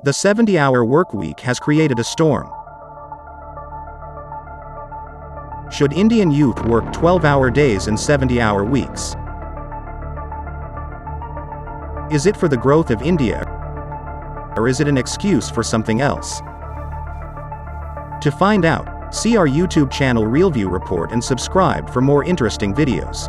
The 70-hour workweek has created a storm. Should Indian youth work 12-hour days and 70-hour weeks? Is it for the growth of India, or is it an excuse for something else? To find out, see our YouTube channel RealView Report and subscribe for more interesting videos.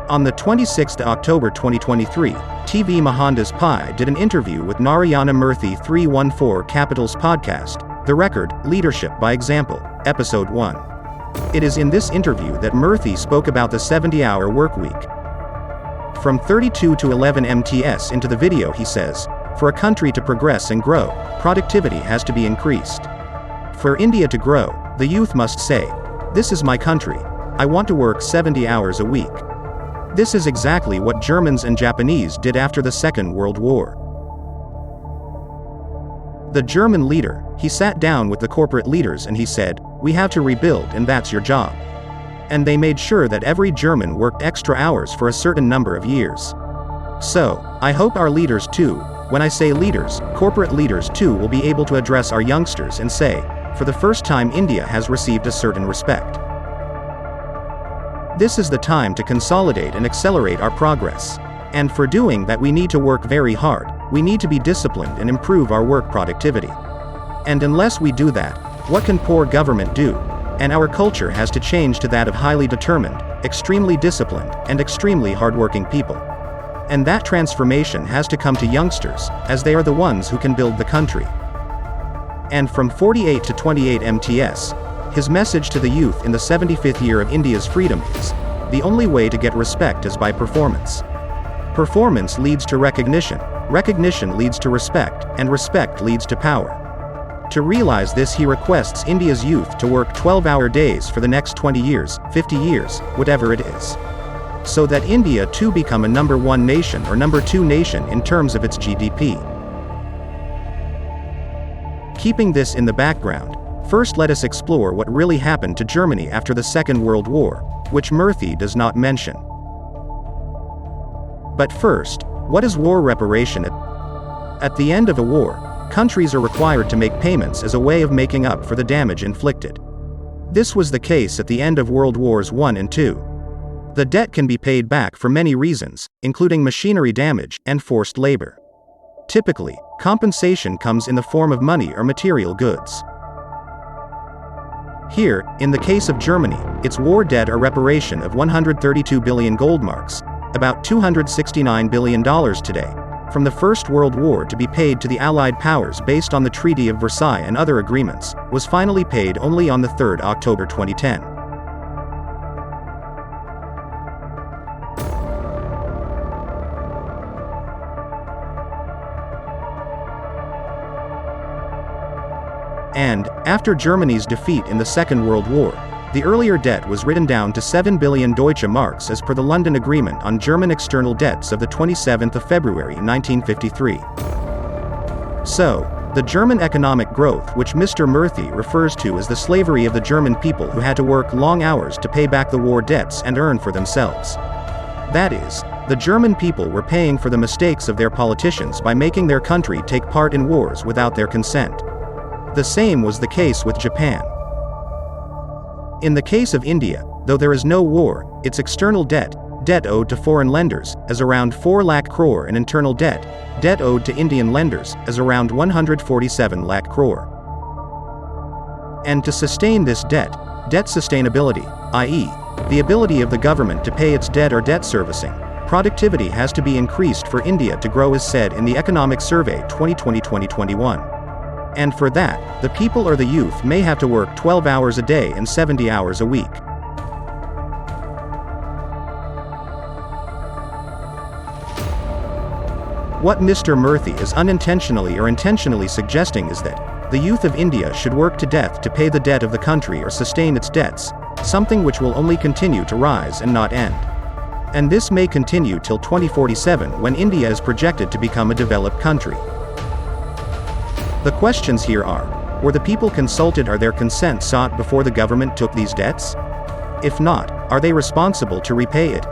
On the 26th of October 2023, TV Mohandas Pai did an interview with Narayana Murthy 314 Capital's podcast, The Record, Leadership by Example, Episode 1. It is in this interview that Murthy spoke about the 70-hour workweek. From 32 to 11 MTS into the video he says, for a country to progress and grow, productivity has to be increased. For India to grow, the youth must say, "This is my country. I want to work 70 hours a week." This is exactly what Germans and Japanese did after the Second World War. The German leader, he sat down with the corporate leaders and he said, "We have to rebuild and that's your job." And they made sure that every German worked extra hours for a certain number of years. So, I hope our leaders too, when I say leaders, corporate leaders too will be able to address our youngsters and say, for the first time India has received a certain respect. This is the time to consolidate and accelerate our progress. And for doing that we need to work very hard, we need to be disciplined and improve our work productivity. And unless we do that, what can poor government do? And our culture has to change to that of highly determined, extremely disciplined, and extremely hardworking people. And that transformation has to come to youngsters, as they are the ones who can build the country. And from 48 to 28 MTS, his message to the youth in the 75th year of India's freedom is, the only way to get respect is by performance. Performance leads to recognition, recognition leads to respect, and respect leads to power. To realize this, he requests India's youth to work 12-hour days for the next 20 years, 50 years, whatever it is. So that India too become a number 1 nation or number 2 nation in terms of its GDP. Keeping this in the background, first let us explore what really happened to Germany after the Second World War, which Murthy does not mention. But first, what is war reparation? At the end of a war, countries are required to make payments as a way of making up for the damage inflicted. This was the case at the end of World Wars I and II. The debt can be paid back for many reasons, including machinery damage and forced labor. Typically, compensation comes in the form of money or material goods. Here, in the case of Germany, its war debt or reparation of 132 billion gold marks, about $269 billion today, from the First World War to be paid to the Allied powers based on the Treaty of Versailles and other agreements, was finally paid only on the 3rd October 2010. And, after Germany's defeat in the Second World War, the earlier debt was written down to 7 billion Deutsche Marks as per the London Agreement on German External Debts of the 27th of February 1953. So, the German economic growth which Mr. Murthy refers to as the slavery of the German people who had to work long hours to pay back the war debts and earn for themselves. That is, the German people were paying for the mistakes of their politicians by making their country take part in wars without their consent. The same was the case with Japan. In the case of India, though there is no war, its external debt owed to foreign lenders, is around 4 lakh crore and internal debt owed to Indian lenders, is around 147 lakh crore. And to sustain this debt sustainability, i.e., the ability of the government to pay its debt or debt servicing, productivity has to be increased for India to grow as said in the Economic Survey 2020-2021. And for that, the people or the youth may have to work 12 hours a day and 70 hours a week. What Mr. Murthy is unintentionally or intentionally suggesting is that the youth of India should work to death to pay the debt of the country or sustain its debts, something which will only continue to rise and not end. And this may continue till 2047 when India is projected to become a developed country. The questions here are, Were the people consulted or their consent sought before the government took these debts? If not, are they responsible to repay it?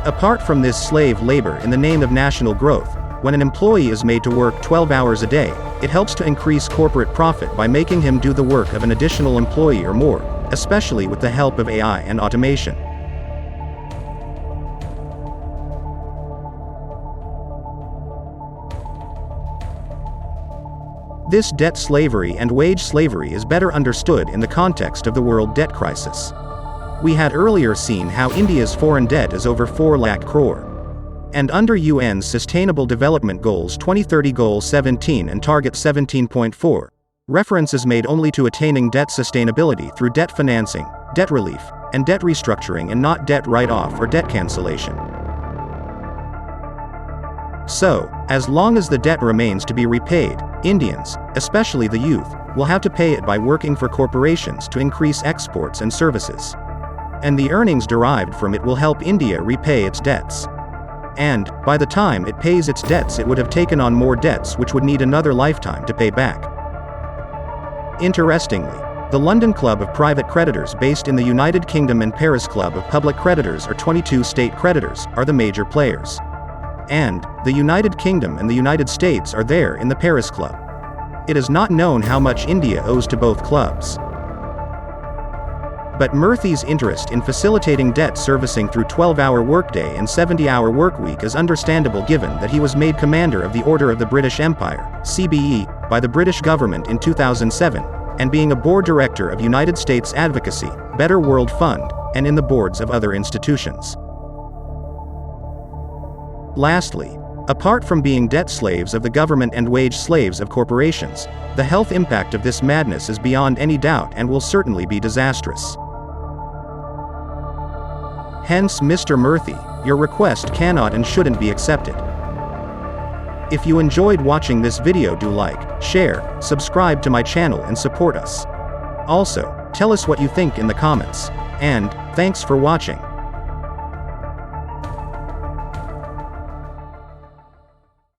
Apart from this slave labor in the name of national growth, when an employee is made to work 12 hours a day, it helps to increase corporate profit by making him do the work of an additional employee or more, especially with the help of AI and automation. This debt slavery and wage slavery is better understood in the context of the world debt crisis. We had earlier seen how India's foreign debt is over 4 lakh crore. And under UN's Sustainable Development Goals 2030 Goal 17 and Target 17.4, reference is made only to attaining debt sustainability through debt financing, debt relief, and debt restructuring and not debt write-off or debt cancellation. So, as long as the debt remains to be repaid, Indians, especially the youth, will have to pay it by working for corporations to increase exports and services. And the earnings derived from it will help India repay its debts. And, by the time it pays its debts, it would have taken on more debts which would need another lifetime to pay back. Interestingly, the London Club of Private Creditors based in the United Kingdom and Paris Club of Public Creditors or 22 state creditors are the major players. And, the United Kingdom and the United States are there in the Paris Club. It is not known how much India owes to both clubs. But Murthys' interest in facilitating debt servicing through 12-hour workday and 70-hour workweek is understandable given that he was made Commander of the Order of the British Empire, CBE, by the British government in 2007, and being a board director of United States Advocacy, Better World Fund, and in the boards of other institutions. Lastly, apart from being debt slaves of the government and wage slaves of corporations, the health impact of this madness is beyond any doubt and will certainly be disastrous. Hence, Mr. Murthy, your request cannot and shouldn't be accepted. If you enjoyed watching this video, do like, share, subscribe to my channel and support us. Also, tell us what you think in the comments. And, thanks for watching.